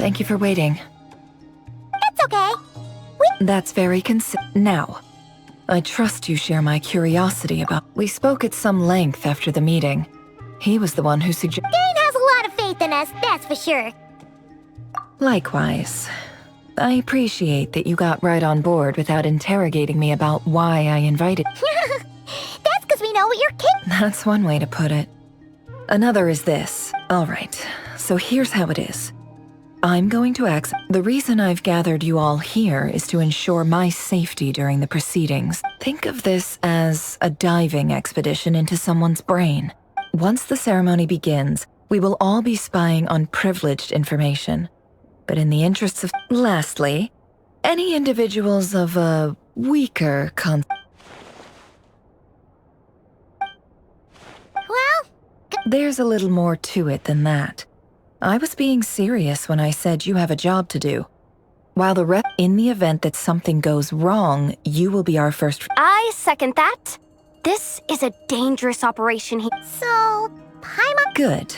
Thank you for waiting. It's okay. That's very Now, I trust you share my curiosity about... We spoke at some length after the meeting. He was the one who suggested... Dane has a lot of faith in us, that's for sure. Likewise. I appreciate that you got right on board without interrogating me about why I invited... That's because we know what you're That's one way to put it. Another is this. Alright, so here's how it is. I'm going to ask... The reason I've gathered you all here is to ensure my safety during the proceedings. Think of this as a diving expedition into someone's brain. Once the ceremony begins, we will all be spying on privileged information. But in the interests of... Lastly, any individuals of a weaker There's a little more to it than that. I was being serious when I said you have a job to do. While in the event that something goes wrong, you will be our first... I second that. This is a dangerous operation So, Paimon... Good.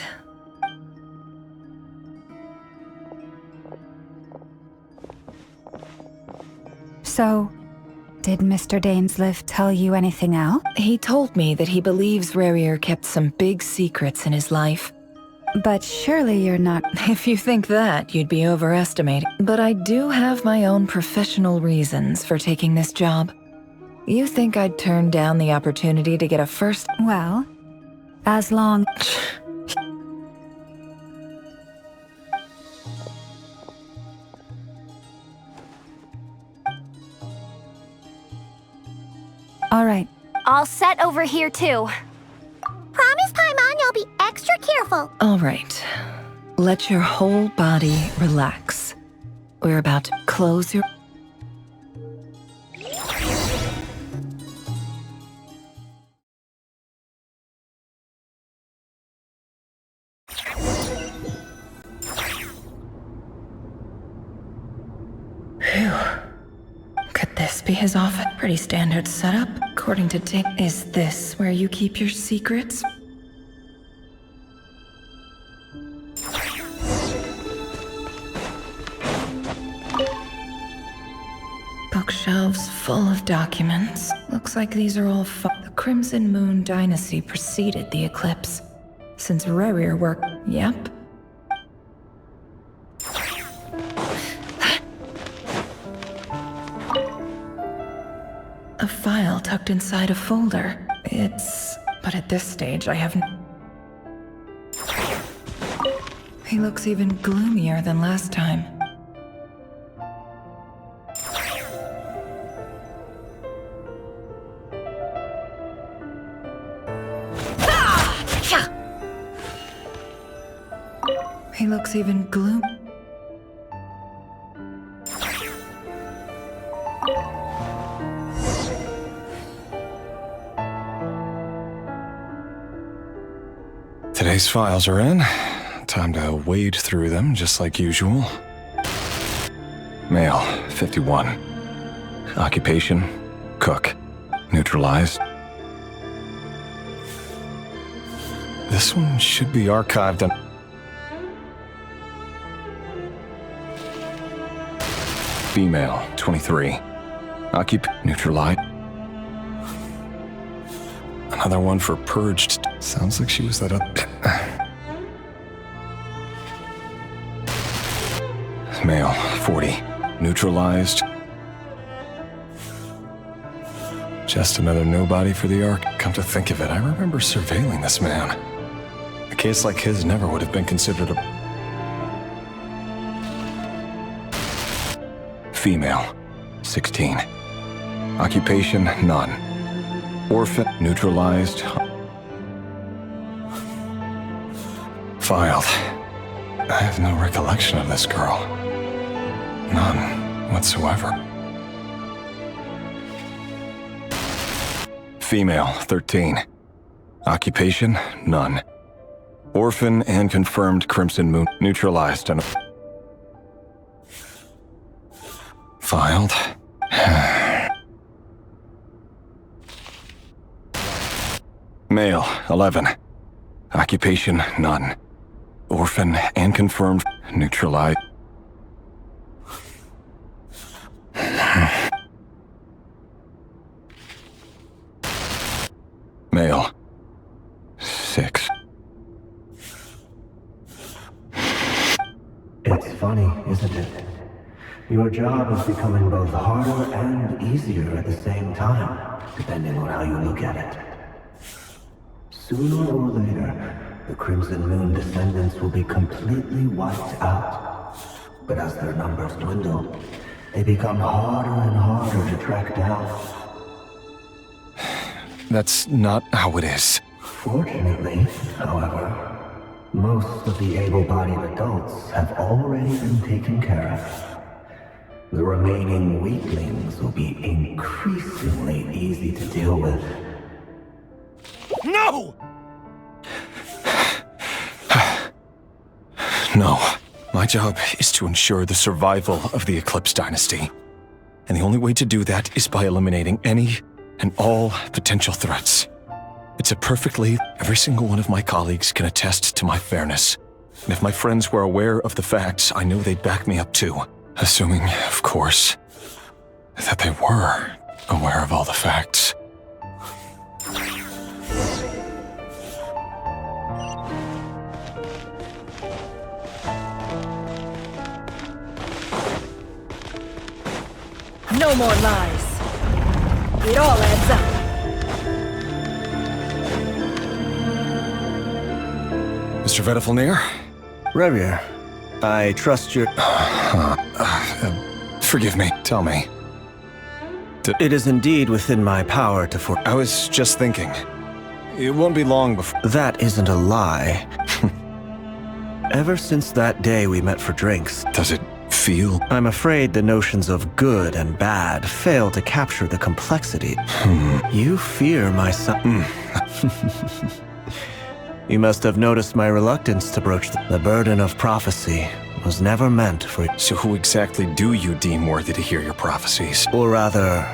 So, did Mr. Dainsleif tell you anything else? He told me that he believes Rarier kept some big secrets in his life. But surely you're not... If you think that, you'd be overestimating. But I do have my own professional reasons for taking this job. You think I'd turn down the opportunity to get a first... Well, as long... All right. All set over here, too. Promise, Paimon, you'll be extra careful. All right. Let your whole body relax. We're about to close your... Phew. Could this be his office? Pretty standard setup. According to Dick, is this where you keep your secrets? Bookshelves full of documents. Looks like these are all the Crimson Moon Dynasty preceded the eclipse. Since Rarier worked... Yep. A file tucked inside a folder. But at this stage, I haven't... He looks even gloomier than last time. He looks even Today's files are in. Time to wade through them, just like usual. Male, 51. Occupation, cook. Neutralized. This one should be archived on... Female, 23. Neutralized. Another one for purged. Sounds like she was that up. Male, 40. Neutralized. Just another nobody for the Ark. Come to think of it, I remember surveilling this man. A case like his never would have been considered a... Female, 16. Occupation, none. Orphan, neutralized. Filed. I have no recollection of this girl. None whatsoever. Female, 13. Occupation, none. Orphan and confirmed Crimson Moon, neutralized and... Filed. Male, 11. Occupation, none. Orphan and confirmed, neutralized. It's funny, isn't it? Your job is becoming both harder and easier at the same time, depending on how you look at it. Sooner or later, the Crimson Moon descendants will be completely wiped out. But as their numbers dwindle, they become harder and harder to track down. That's not how it is. Fortunately, however, most of the able-bodied adults have already been taken care of. The remaining weaklings will be increasingly easy to deal with. No! No. My job is to ensure the survival of the Eclipse Dynasty. And the only way to do that is by eliminating any and all potential threats. It's a perfectly... Every single one of my colleagues can attest to my fairness. And if my friends were aware of the facts, I know they'd back me up too. Assuming, of course, that they were aware of all the facts. No more lies. It all adds up. Mr. Vedifalnir? Revier, I trust your... Forgive me. Tell me. It is indeed within my power to I was just thinking. It won't be long before... That isn't a lie. Ever since that day we met for drinks... Does it feel... I'm afraid the notions of good and bad fail to capture the complexity. You fear my son... You must have noticed my reluctance to broach the burden of prophecy was never meant for... So who exactly do you deem worthy to hear your prophecies? Or rather,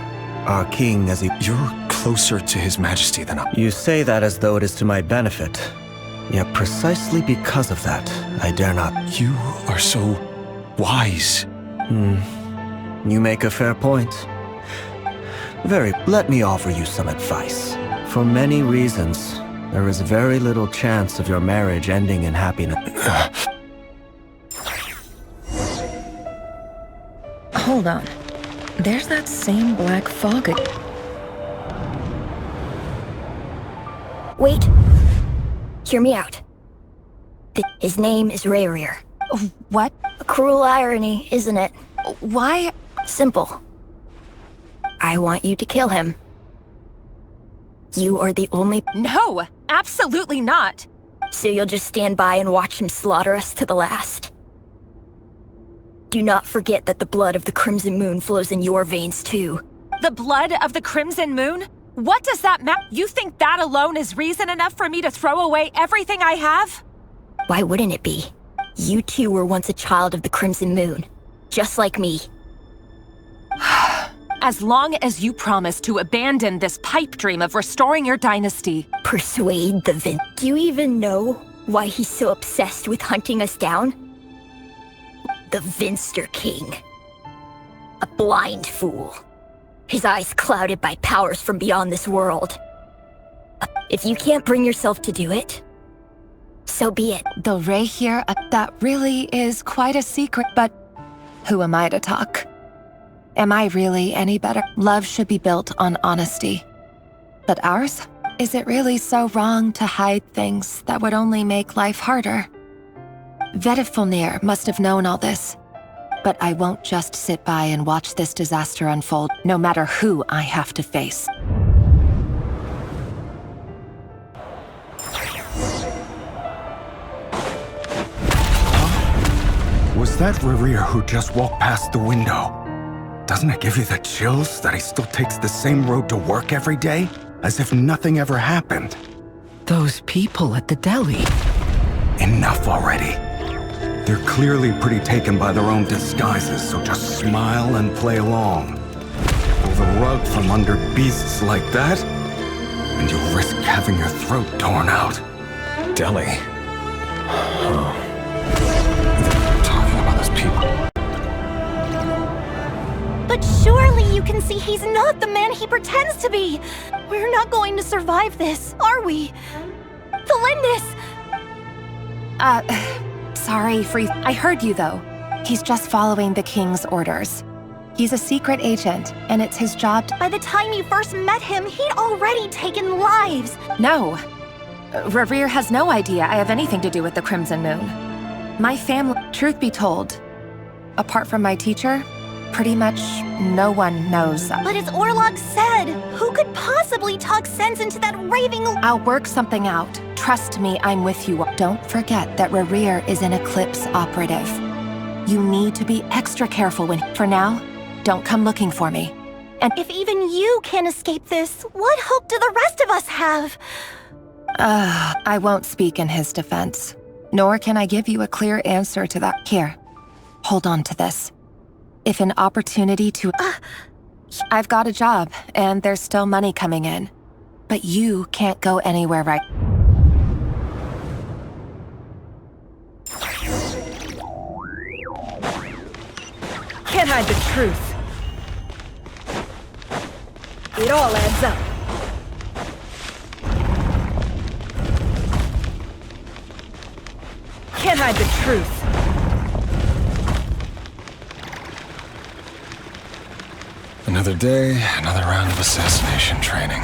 our king as he... You're closer to his majesty than I... You say that as though it is to my benefit. Yet precisely because of that, I dare not... You are so... wise. You make a fair point. Let me offer you some advice. For many reasons, there is very little chance of your marriage ending in happiness. Hold on. There's that same black fog again. Wait. Hear me out. His name is Revier. What? A cruel irony, isn't it? Why? Simple. I want you to kill him. You are the only... No, absolutely not. So you'll just stand by and watch him slaughter us to the last? Do not forget that the blood of the Crimson Moon flows in your veins too. The blood of the Crimson Moon? What does that matter? You think that alone is reason enough for me to throw away everything I have? Why wouldn't it be? You too were once a child of the Crimson Moon, just like me. As long as you promise to abandon this pipe dream of restoring your dynasty. Persuade the Vin... Do you even know why he's so obsessed with hunting us down? The Vinster King. A blind fool. His eyes clouded by powers from beyond this world. If you can't bring yourself to do it, so be it. The Ray here, that really is quite a secret, but who am I to talk? Am I really any better? Love should be built on honesty. But ours? Is it really so wrong to hide things that would only make life harder? Vedifalnir must have known all this. But I won't just sit by and watch this disaster unfold, no matter who I have to face. Was that Revier who just walked past the window? Doesn't it give you the chills that he still takes the same road to work every day? As if nothing ever happened. Those people at the deli. Enough already. They're clearly pretty taken by their own disguises, so just smile and play along. Pull the rug from under beasts like that, and you'll risk having your throat torn out. Deli. They're talking about those people. But surely you can see he's not the man he pretends to be! We're not going to survive this, are we? Felindis! sorry, I heard you, though. He's just following the king's orders. He's a secret agent, and it's his job to— By the time you first met him, he'd already taken lives. No. Reverie has no idea I have anything to do with the Crimson Moon. My family— Truth be told, apart from my teacher, pretty much no one knows. But as Orlog said, who could possibly talk sense into that raving— I'll work something out. Trust me, I'm with you. Don't forget that Rerir is an Eclipse operative. You need to be extra careful when— For now, don't come looking for me. And if even you can't escape this, what hope do the rest of us have? I won't speak in his defense. Nor can I give you a clear answer to that. Here, hold on to this. If an opportunity to— I've got a job, and there's still money coming in. But you can't go anywhere right— Can't hide the truth. It all adds up. Can't hide the truth. Another day, another round of assassination training.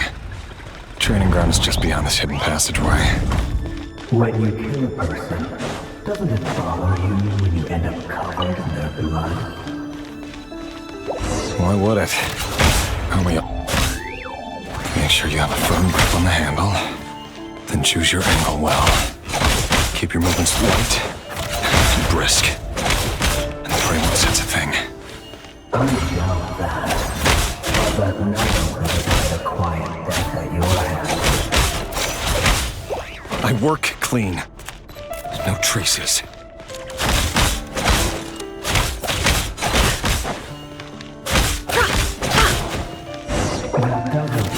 Training ground is just beyond this hidden passageway. When you kill a person, doesn't it bother you when you end up covered in their blood? Why would it? Only make sure you have a firm grip on the handle, then choose your angle well. Keep your movements light and brisk, and pray won't sense a thing. I know that, but no one could have a quiet death at your hands. I work clean. No traces. That doesn't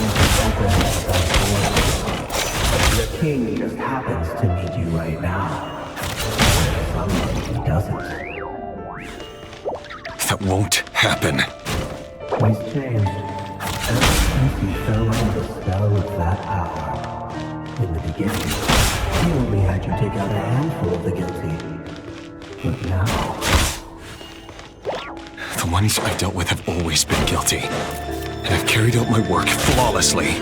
the king just happens to need you right now. Somebody doesn't. That won't happen. He's changed. Ever since he fell under the spell of that power. In the beginning, he only had you take out a handful of the guilty. But now... The ones I've dealt with have always been guilty. And I've carried out my work flawlessly.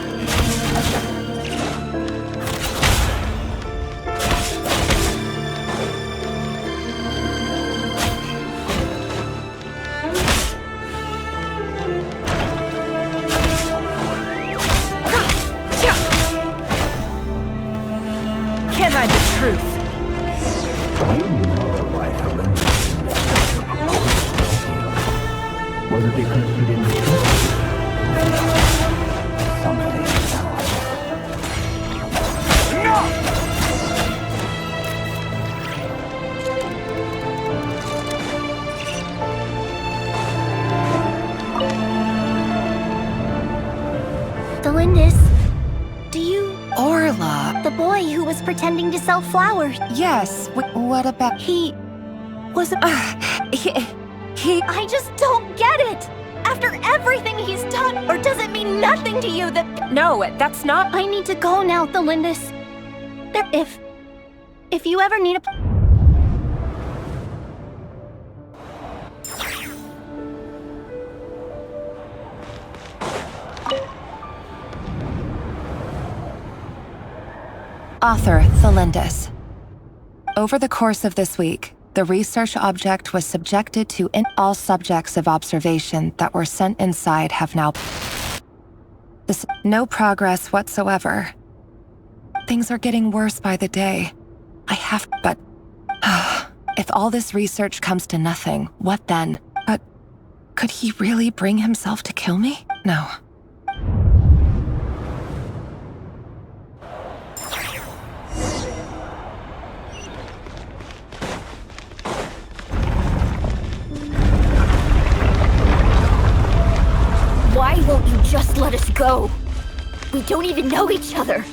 Can't hide the truth. You know why Helen was it because she didn't trust you? Something else. The Lindis. Do you— Orla! The boy who was pretending to sell flowers. Yes, what about— He was a— He— I just don't get it! After everything he's done, or does it mean nothing to you that— No, that's not— I need to go now, the Lindis. If you ever need a— Author, Thelindis. Over the course of this week, the research object was subjected to all subjects of observation that were sent inside have now— No progress whatsoever. Things are getting worse by the day. But if all this research comes to nothing, what then? But could he really bring himself to kill me? No. Why won't you just let us go? We don't even know each other.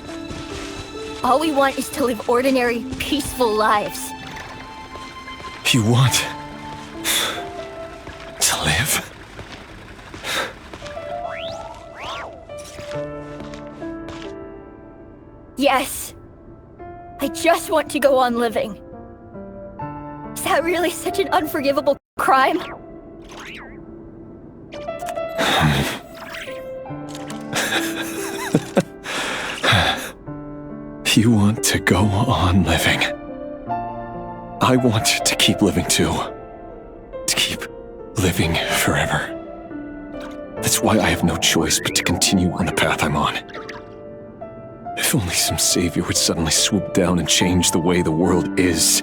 All we want is to live ordinary, peaceful lives. You want to live? Yes. I just want to go on living. that really such an unforgivable crime? You want to go on living. I want to keep living too. To keep living forever. That's why I have no choice but to continue on the path I'm on. If only some savior would suddenly swoop down and change the way the world is.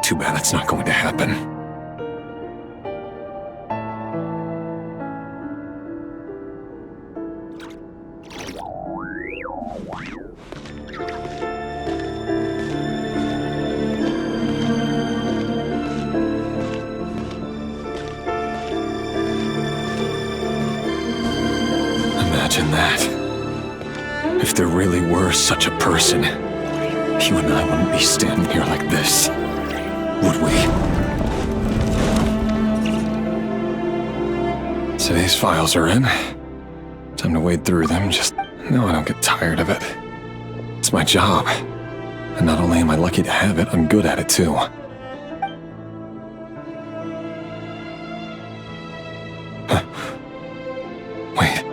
Too bad that's not going to happen. Imagine that. If there really were such a person, you and I wouldn't be standing here like this, would we? So these files are in. Time to wade through them, just no, I don't get tired of it. It's my job. And not only am I lucky to have it, I'm good at it too. Wait.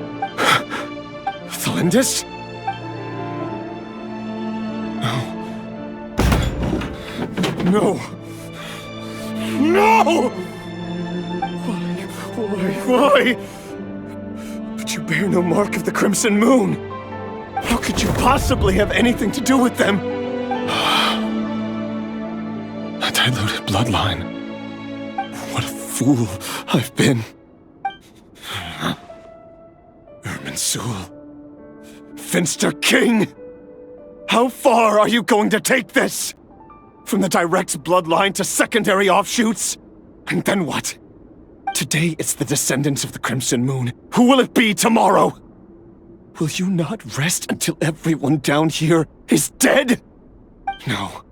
Thalindis? No. No! Why? But you bear no mark of the Crimson Moon. How could you possibly have anything to do with them? A diluted bloodline. What a fool I've been. Irminsul. Finster King! How far are you going to take this? From the direct bloodline to secondary offshoots? And then what? Today it's the descendants of the Crimson Moon. Who will it be tomorrow? Will you not rest until everyone down here is dead? No.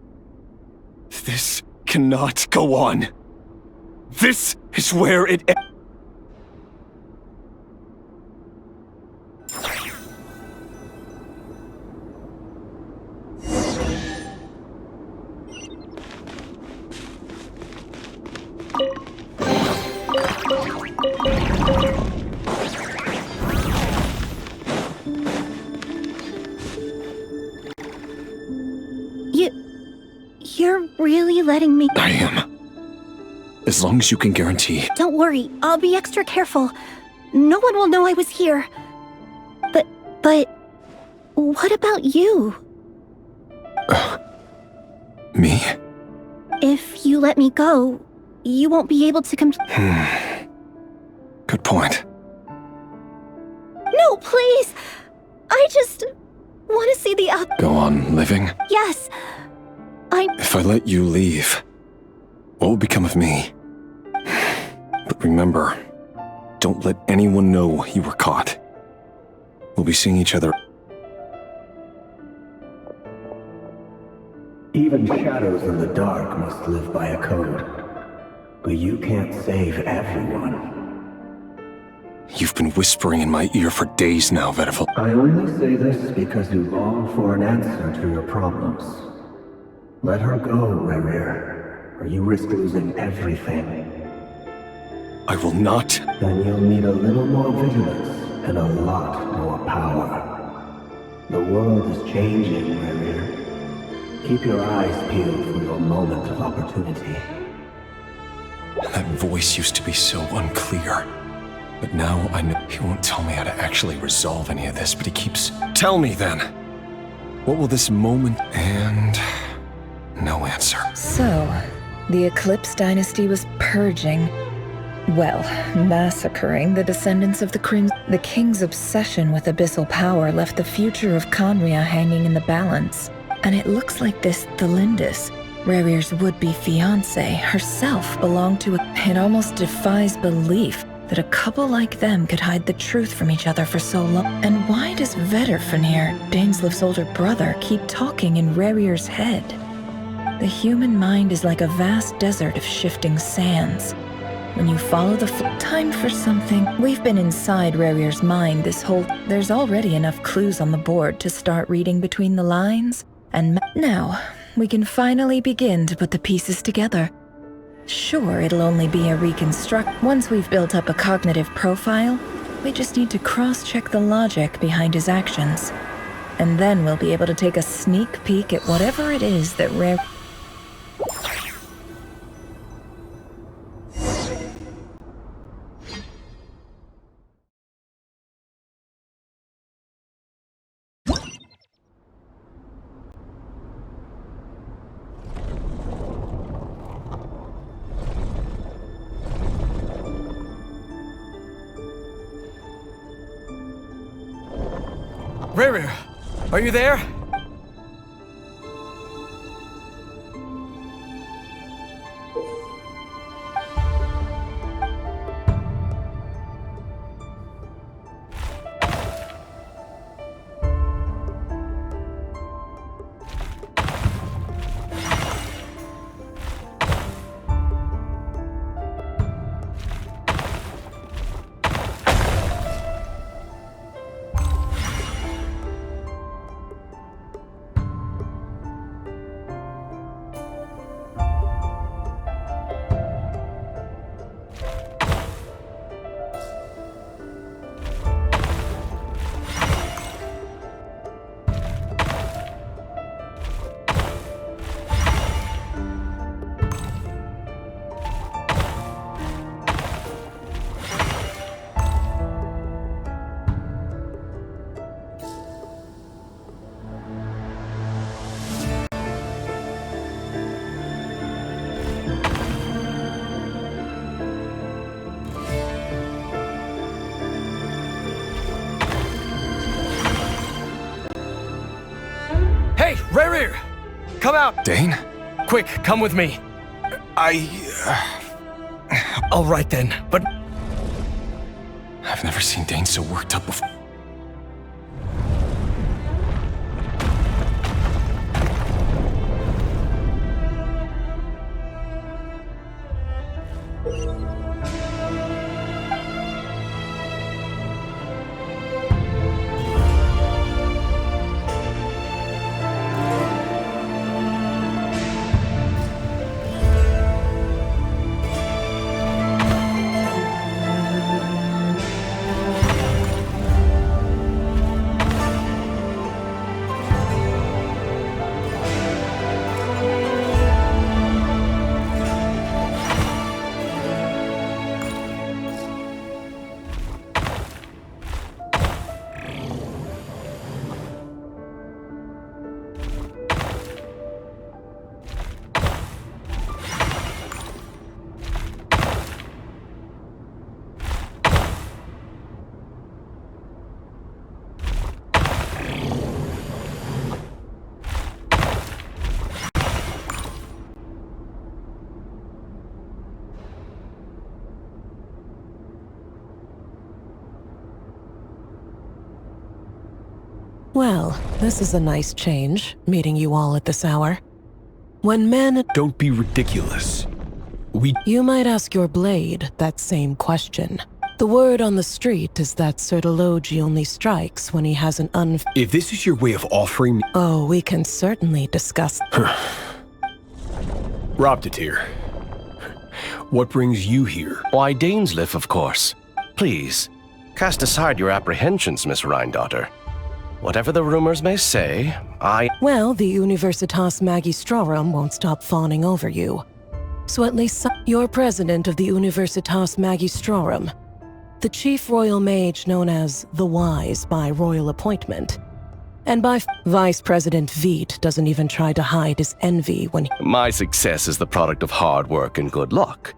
This cannot go on. This is where it ends. You're really letting me— I am. As long as you can guarantee. Don't worry, I'll be extra careful. No one will know I was here. But what about you? Me? If you let me go, you won't be able to Good point. No, please! I just want to see the out— Go on living? Yes. If I let you leave, what will become of me? But remember, don't let anyone know you were caught. We'll be seeing each other. Even shadows in the dark must live by a code. But you can't save everyone. You've been whispering in my ear for days now, Vedivil. I only say this because you long for an answer to your problems. Let her go, Rerir, or you risk losing everything. I will not. Then you'll need a little more vigilance and a lot more power. The world is changing, Rerir. Keep your eyes peeled for your moment of opportunity. That voice used to be so unclear. But now I know he won't tell me how to actually resolve any of this, but he keeps... Tell me then! What will this moment... And... no answer. So, the Eclipse dynasty was purging, well, massacring the descendants of the Crimson. The king's obsession with abyssal power left the future of Conria hanging in the balance. And it looks like this Thalindis, Rerir's would-be fiancé, herself belonged to a... It almost defies belief that a couple like them could hide the truth from each other for so long. And why does Vedderfanir, Danesliv's older brother, keep talking in Rerir's head? The human mind is like a vast desert of shifting sands. When you follow the time for something, we've been inside Rerir's mind this whole... There's already enough clues on the board to start reading between the lines. And now, we can finally begin to put the pieces together. Sure, it'll only be a reconstruct. Once we've built up a cognitive profile, we just need to cross-check the logic behind his actions. And then we'll be able to take a sneak peek at whatever it is that Rare... Rare, are you there? Hey, Rare! Come out! Dane? Quick, come with me. All right then, but... I've never seen Dane so worked up before. Well, this is a nice change, meeting you all at this hour. When men... Don't be ridiculous. You might ask your blade that same question. The word on the street is that Sertology only strikes when he has an If this is your way of offering me... Oh, we can certainly discuss... Robdatir, what brings you here? Why, Dainsleif, of course. Please, cast aside your apprehensions, Miss Rhine-daughter. Whatever the rumors may say, Well, the Universitas Magistrorum won't stop fawning over you. So at least you're president of the Universitas Magistrorum, the chief royal mage known as the Wise by royal appointment. And by Vice President Veet doesn't even try to hide his envy when My success is the product of hard work and good luck.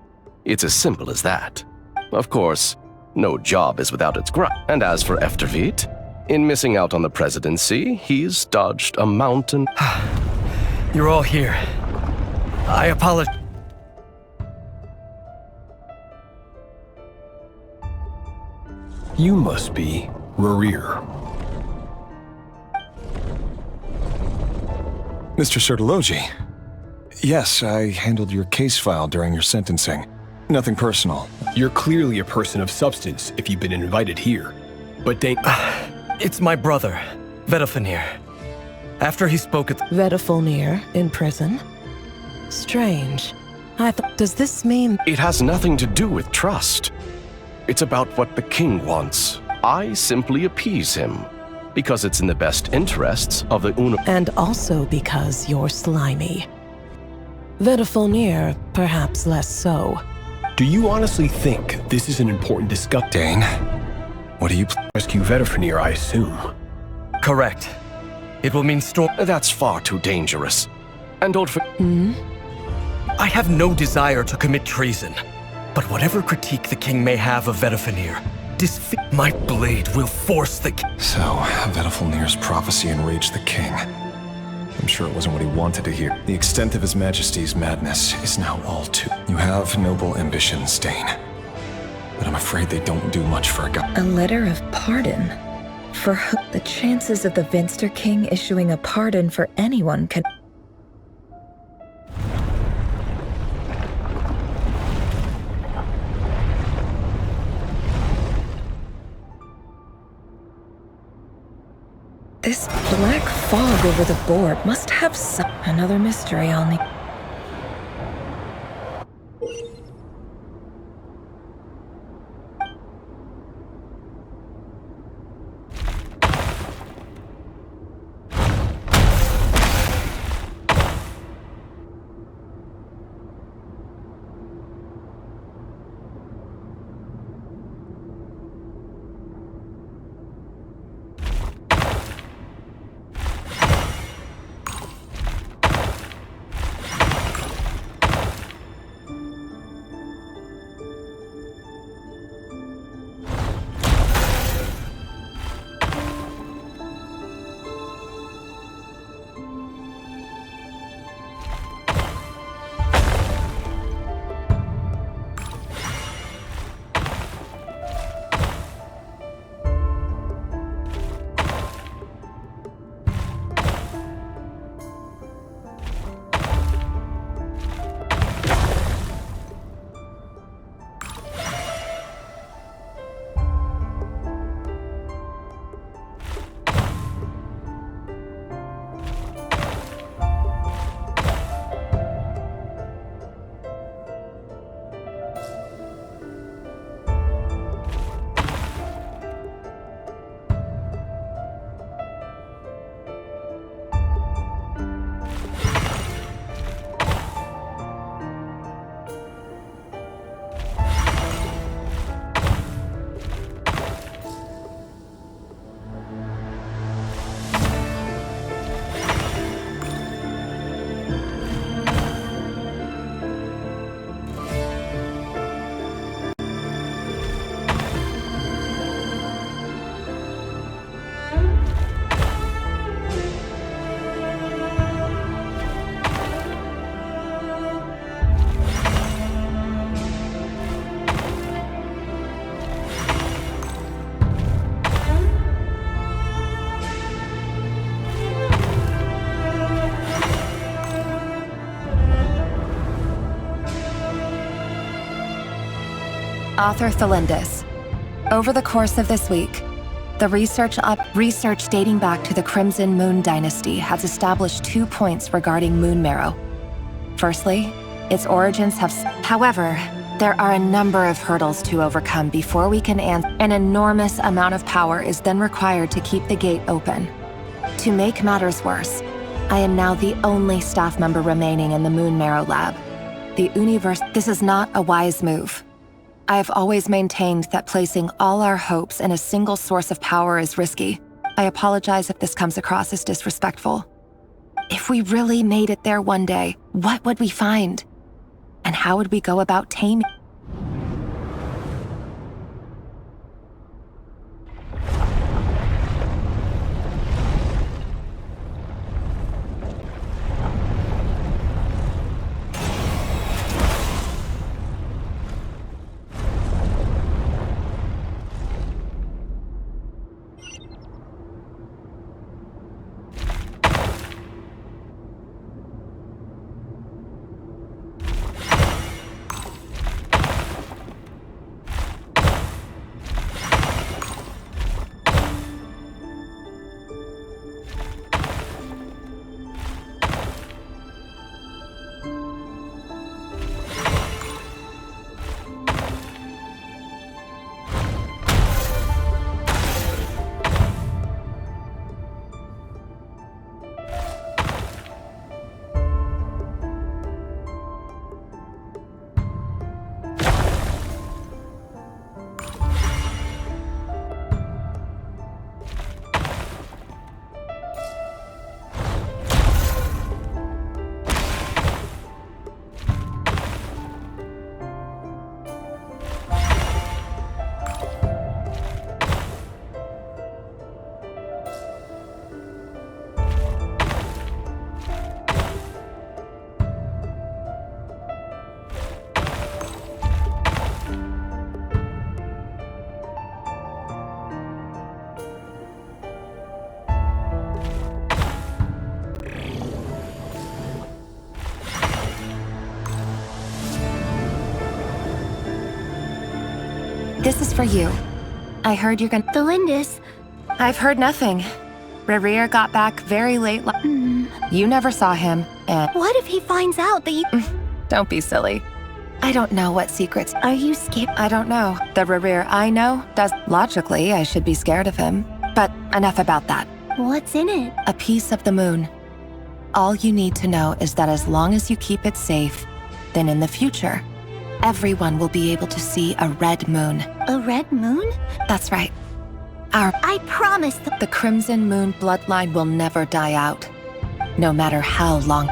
It's as simple as that. Of course, no job is without its grind. And as for Efterveet, in missing out on the presidency, he's dodged a mountain. You're all here. I apologize. You must be Rarir. Mr. Sertology. Yes, I handled your case file during your sentencing. Nothing personal. You're clearly a person of substance if you've been invited here. But Dane... It's my brother, Vedalfinir. After he spoke at Vedafulnir in prison? Strange. Does this mean... It has nothing to do with trust. It's about what the king wants. I simply appease him, because it's in the best interests of the And also because you're slimy. Vedafulnir, perhaps less so. Do you honestly think this is an important discussion? Dane, what do you... Rescue Vedafulnir, I assume. Correct. It will mean That's far too dangerous. And don't I have no desire to commit treason. But whatever critique the king may have of Vedafulnir, my blade will force the king. So, Vedafulnir's prophecy enraged the king. I'm sure it wasn't what he wanted to hear. The extent of His Majesty's madness is now all too... You have noble ambitions, Dane. But I'm afraid they don't do much for a guy. A letter of pardon? For who? The chances of the Vinster King issuing a pardon for anyone can... This black fog over the board must have another mystery on the... Author Thelindis. Over the course of this week, the research dating back to the Crimson Moon Dynasty has established 2 points regarding Moon Marrow. Firstly, its origins have... However, there are a number of hurdles to overcome before we can answer. An enormous amount of power is then required to keep the gate open. To make matters worse, I am now the only staff member remaining in the Moon Marrow lab. This is not a wise move. I have always maintained that placing all our hopes in a single source of power is risky. I apologize if this comes across as disrespectful. If we really made it there one day, what would we find? And how would we go about taming? This is for you. I heard you're gonna— The Lindis. I've heard nothing. Rerir got back very late You never saw him, and— What if he finds out that you— Don't be silly. I don't know what secrets— Are you scared? I don't know. The Rerir I know does— Logically, I should be scared of him. But enough about that. What's in it? A piece of the moon. All you need to know is that as long as you keep it safe, then in the future, everyone will be able to see a red moon. A red moon? That's right. I promise The Crimson Moon bloodline will never die out, no matter how long.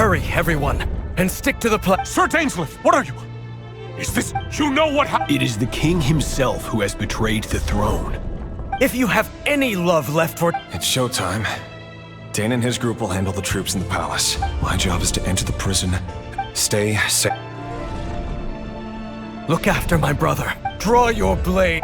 Hurry, everyone, and stick to the plan. Sir Dainsleif, what are you? Is this— You know what It is the king himself who has betrayed the throne. If you have any love left for— It's showtime. Dane and his group will handle the troops in the palace. My job is to enter the prison, stay safe. Look after my brother. Draw your blade.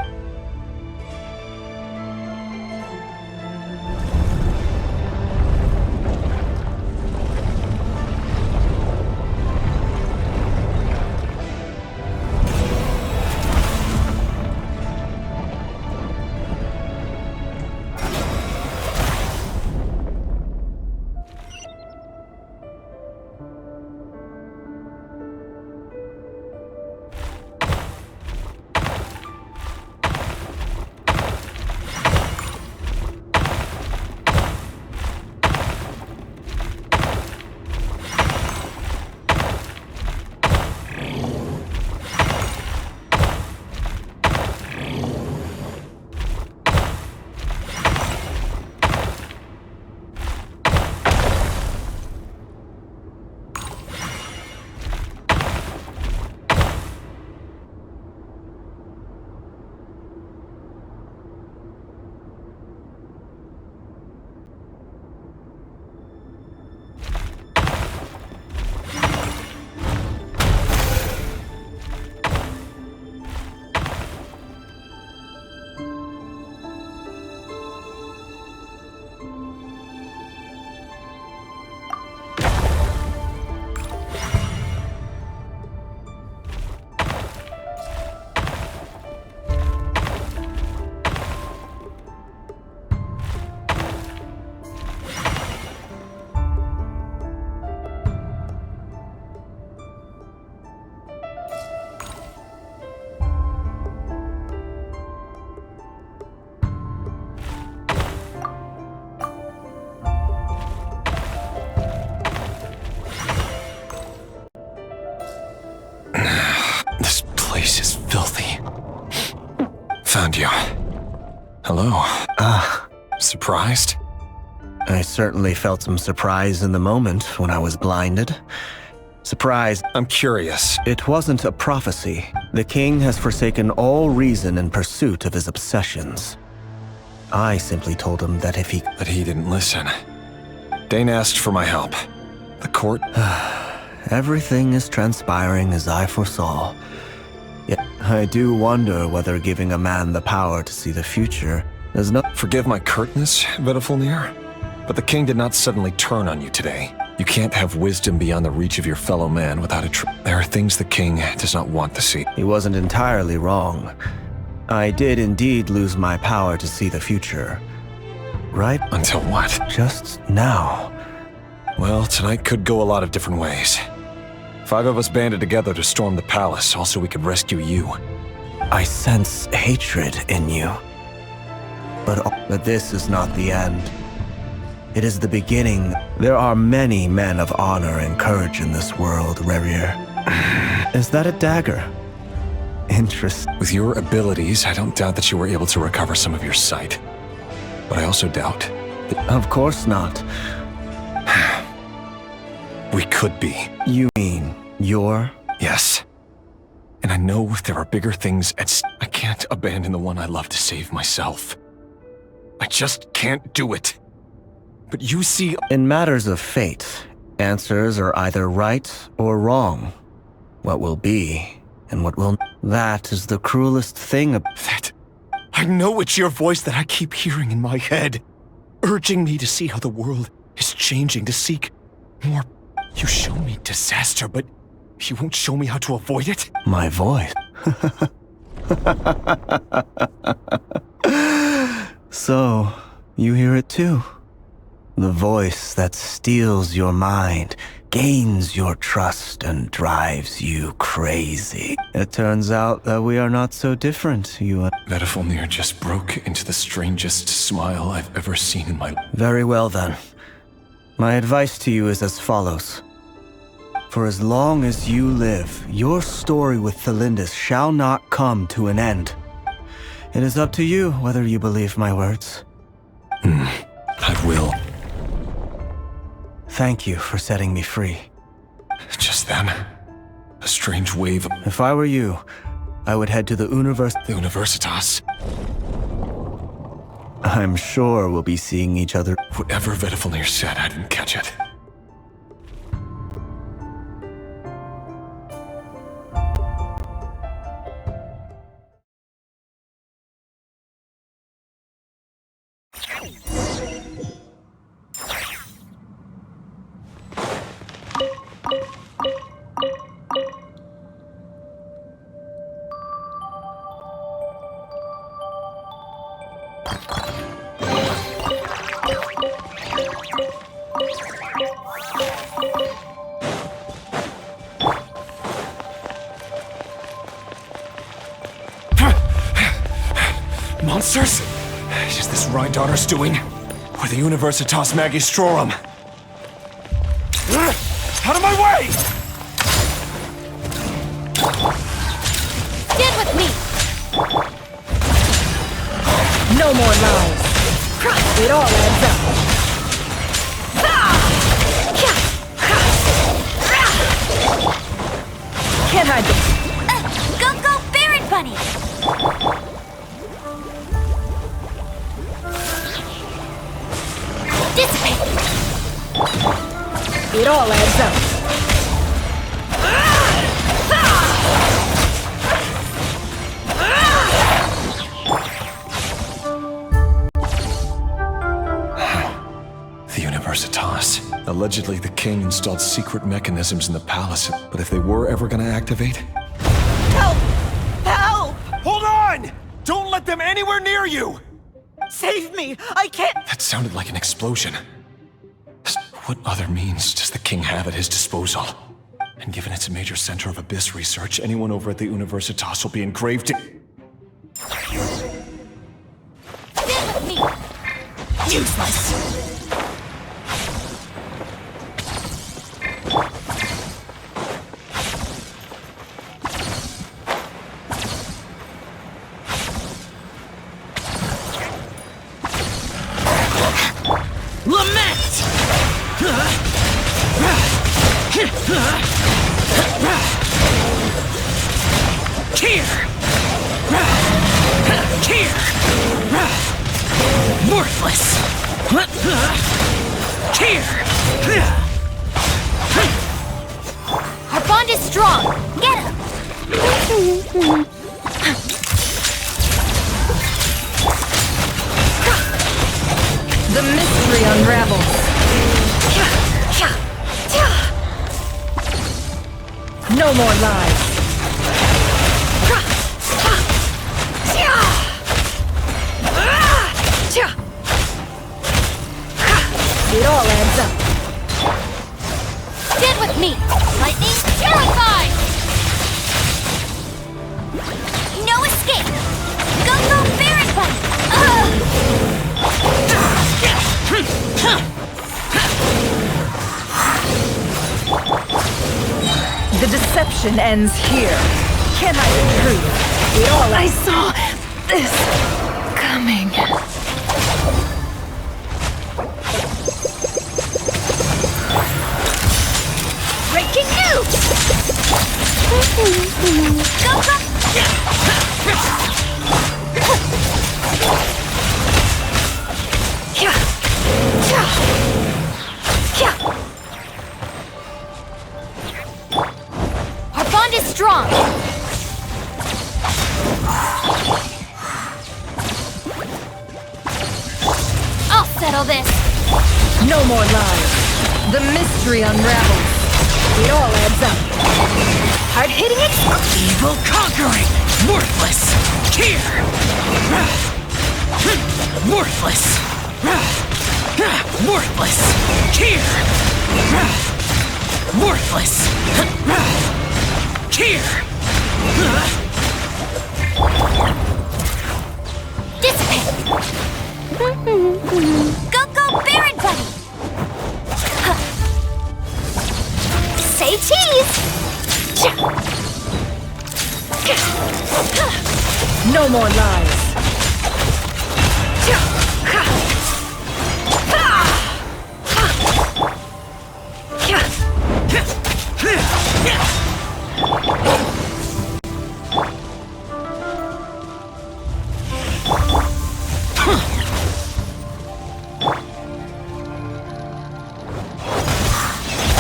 found you. Hello. Surprised? I certainly felt some surprise in the moment when I was blinded. Surprise. I'm curious. It wasn't a prophecy. The king has forsaken all reason in pursuit of his obsessions. I simply told him that if he... But he didn't listen. Dane asked for my help. The court... Everything is transpiring as I foresaw. Yet I do wonder whether giving a man the power to see the future is not... Forgive my curtness, Vedafulnir, but the king did not suddenly turn on you today. You can't have wisdom beyond the reach of your fellow man without a There are things the king does not want to see. He wasn't entirely wrong. I did indeed lose my power to see the future. Right? Until what? Just now. Well, tonight could go a lot of different ways. 5 of us banded together to storm the palace, also we could rescue you. I sense hatred in you. But this is not the end. It is the beginning. There are many men of honor and courage in this world, Rerir. Is that a dagger? Interesting. With your abilities, I don't doubt that you were able to recover some of your sight. But I also doubt that... Of course not. We could be. You mean you're... Yes. And I know there are bigger things at I can't abandon the one I love to save myself. I just can't do it. But you see... In matters of fate, answers are either right or wrong. What will be, and what will... That is the cruelest thing That... I know it's your voice that I keep hearing in my head, urging me to see how the world is changing, to seek more... You show me disaster, but you won't show me how to avoid it? My voice. So, you hear it too? The voice that steals your mind, gains your trust, and drives you crazy. It turns out that we are not so different, you and... Vedafulnir just broke into the strangest smile I've ever seen in my life. Very well then. My advice to you is as follows. For as long as you live, your story with Thelindis shall not come to an end. It is up to you whether you believe my words. I will. Thank you for setting me free. Just then, a strange wave of... If I were you, I would head to the The Universitas. I'm sure we'll be seeing each other. Whatever Vedafulnir said, I didn't catch it. Monsters? Is this Rhindaughter's doing? Or the Universitas Magistrorum? Out of my way! Stand with me! No more lies. It all adds up. Can't hide this. Go, Baron Bunny! Dissipate! It all adds up. The Universitas. Allegedly, the king installed secret mechanisms in the palace, but if they were ever gonna activate... Help! Help! Hold on! Don't let them anywhere near you! Save me! I can't... That sounded like an explosion. What other means does the king have at his disposal? And given it's a major center of abyss research, anyone over at the Universitas will be in grave Stand with me! Useless! Worthless! Our bond is strong! Get him! The mystery unravels. No more lies. It all adds up. Stand with me! Lightning terrified! No escape! Go Baron Bunny! The deception ends here. Can I be true? It all I saw this coming. Breaking news! Go! Our bond is strong! I'll settle this! No more lies. The mystery unravels. It all adds up. Hard-hitting it? Evil conquering! Worthless! Here! Worthless! Worthless! Here! Worthless! Here! Dissipate! Go Baron Bunny! Say cheese! No more lies.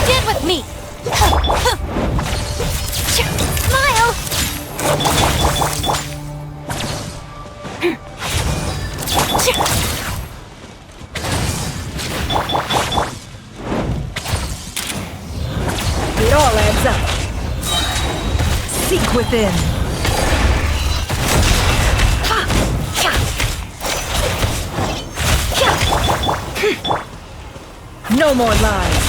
Stand with me! Smile! It all adds up. Seek within. No more lies.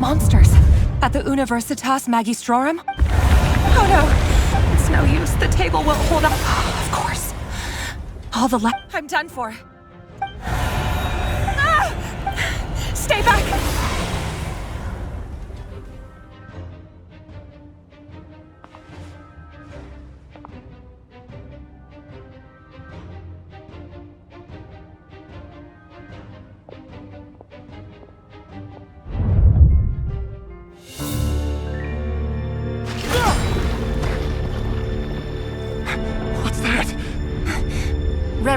Monsters! At the Universitas Magistrorum? Oh no! It's no use. The table won't hold up. Of course. All the I'm done for. Ah! Stay back!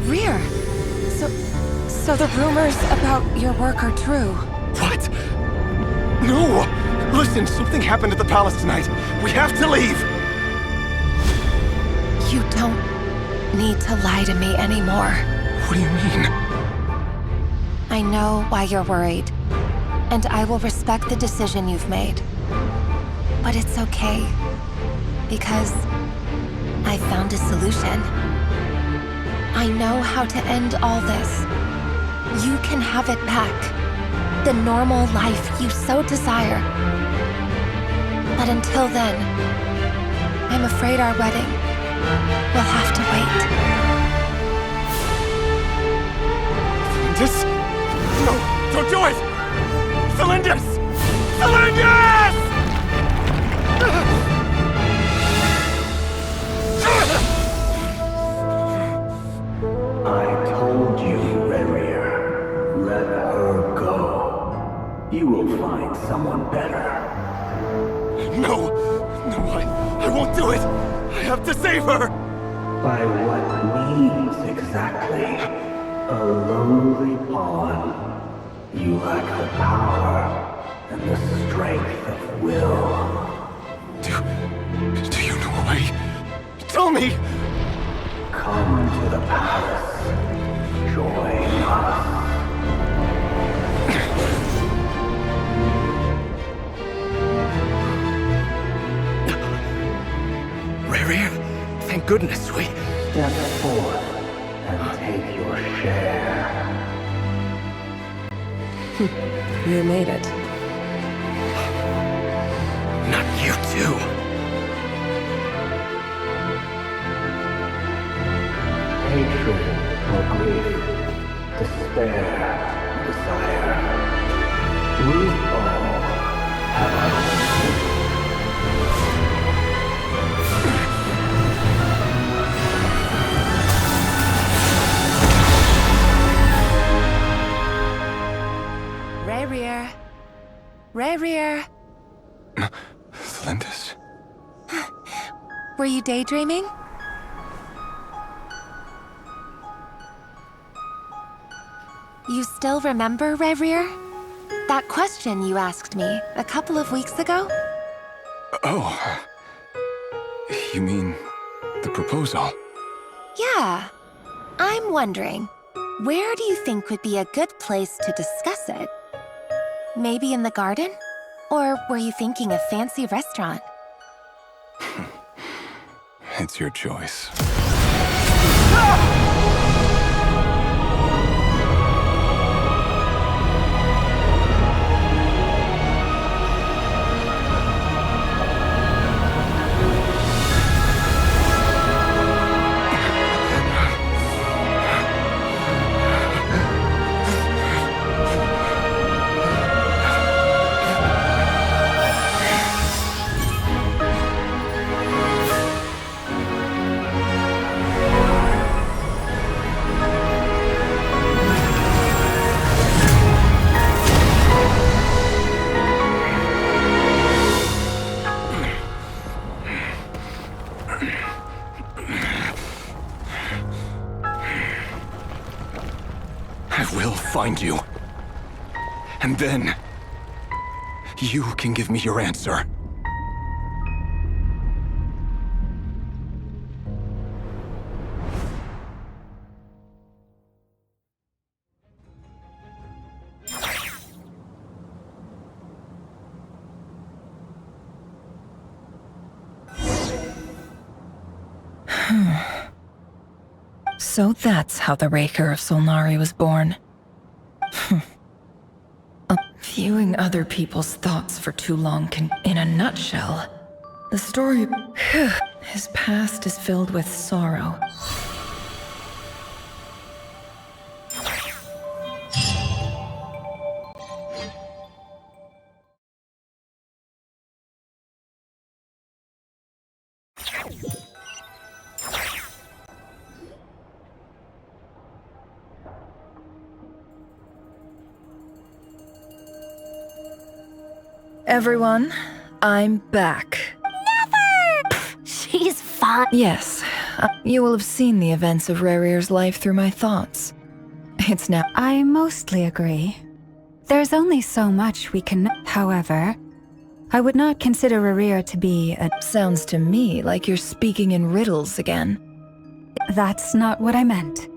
Rear. So the rumors about your work are true. What? No! Listen, something happened at the palace tonight. We have to leave! You don't need to lie to me anymore. What do you mean? I know why you're worried, and I will respect the decision you've made. But it's okay, because I found a solution. I know how to end all this. You can have it back. the normal life you so desire. But until then, I'm afraid our wedding will have to wait. This? No, don't do it! Celindus! Celindus! I told you, Rerier. Let her go. You will find someone better. No! No, I won't do it! I have to save her! By what means exactly? A lowly pawn. You lack the power and the strength of will. Do you know a way? Tell me! Come to the palace. Join us. Rarier, thank goodness we... Step forth and take your share. You made it. Not you too. Hatred or grief, despair, desire. We all have our own. Rarier. Rarier. Celindus? Were you daydreaming? You still remember, Rarier? That question you asked me a couple of weeks ago? Oh. You mean the proposal? Yeah. I'm wondering, where do you think would be a good place to discuss it? Maybe in the garden? Or were you thinking a fancy restaurant? It's your choice. I will find you. And then, you can give me your answer. So that's how the Raker of Solnari was born. Viewing other people's thoughts for too long can... In a nutshell, the story... His past is filled with sorrow. Everyone, I'm back. Never! She's fine. Yes, you will have seen the events of Rarier's life through my thoughts. It's now... I mostly agree. There's only so much we can... However, I would not consider Rarir to be a... Sounds to me like you're speaking in riddles again. That's not what I meant.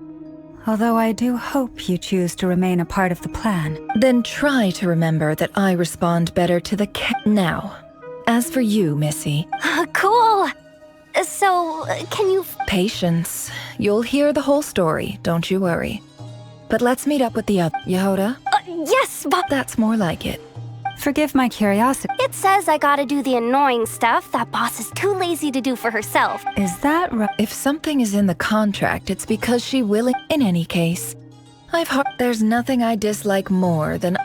Although I do hope you choose to remain a part of the plan. Then try to remember that I respond better to the Now, as for you, Missy... Cool! So, can you... Patience. You'll hear the whole story, don't you worry. But let's meet up with the other... Yehoda? Yes, That's more like it. Forgive my curiosity. It says I gotta do the annoying stuff that boss is too lazy to do for herself. Is that right? If something is in the contract, it's because she willing. In any case, there's nothing I dislike more than